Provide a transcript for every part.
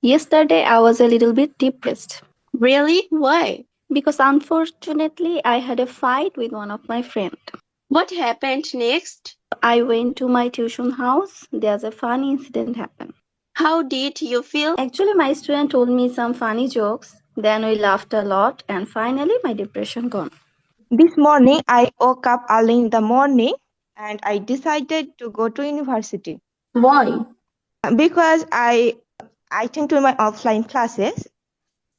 Yesterday I was a little bit depressed Really? Why? because unfortunately I had a fight with one of my friends. What happened next? I went to my tuition house. There's a funny incident happened. How did you feel? Actually, my student told me some funny jokes. Then we laughed a lot, and finally, my depression gone. This morning, I woke up early in the morning and I decided to go to university Why? because I attend to my offline classes.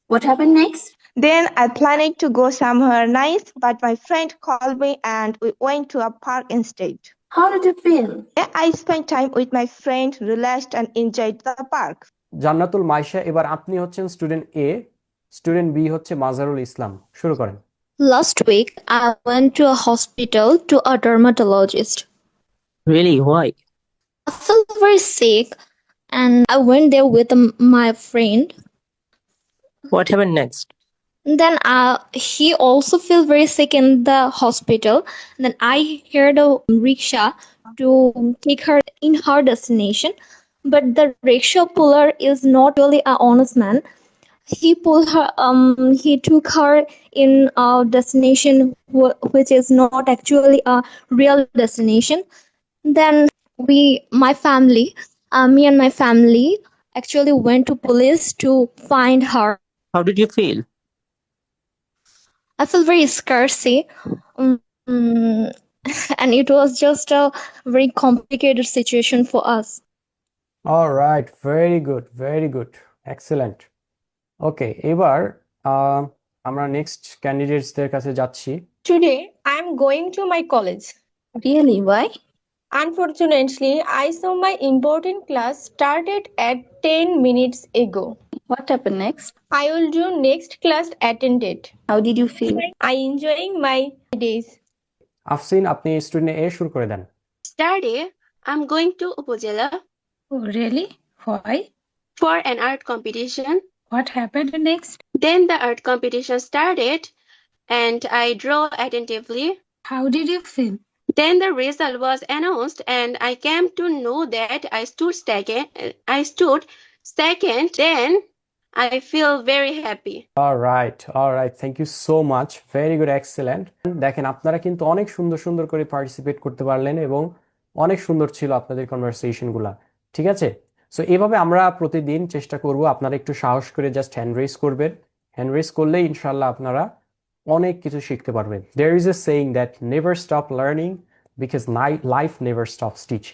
What happened next? Then I planned to go somewhere nice, but my friend called me and we went to a park instead. How did you feel? There I spent time with my friend, relaxed and enjoyed the park. জান্নাতুল মাইশা, এবার আপনি হচ্ছেন student এ, student B হচ্ছে মাজারুল ইসলাম। শুরু করেন। Last week, I went to a hospital to a dermatologist. Really? Why? I felt very sick and I went there with my friend. What happened next? Then he also felt very sick in the hospital. Then I hired a rickshaw to take her in her destination. But the rickshaw puller is not really a honest man. He took her in a destination which is not actually a real destination. Then me and my family actually went to police to find her. How did you feel? I feel very scarcity, and it was just a very complicated situation for us. Alright, very good, very good, excellent. Okay, এবার আমরা next ক্যান্ডিডেটসদের কাছে যাচ্ছি। Today, I'm going to my college. Really? Why? Unfortunately, I saw my important class started at 10 minutes ago. What happened next? I will do next class attended. How did you feel? I enjoying my days. আফসিন, আপনি student এ শুরু করে দেন। Saturday, I'm going to Upojela Oh, really? Why? for an art competition. What happened next? Then the art competition started and I drew attentively. How did you feel? Then the result was announced and I came to know that I stood second. Then I feel very happy. Alright, alright, thank you so much, very good, excellent. দেখেন, আপনারা কিন্তু অনেক সুন্দর সুন্দর করে participate করতে পারলেন এবং অনেক সুন্দর ছিল আপনাদের কনভারসেশনগুলা। ঠিক আছে, সো এভাবে আমরা প্রতিদিন চেষ্টা করব। আপনারা একটু সাহস করে জাস্ট হ্যান্ড রেজ করবেন। হ্যান্ড রেজ করলে ইনশাল্লাহ আপনারা অনেক কিছু শিখতে পারবেন। There is a saying that never stop learning because life never stops teaching.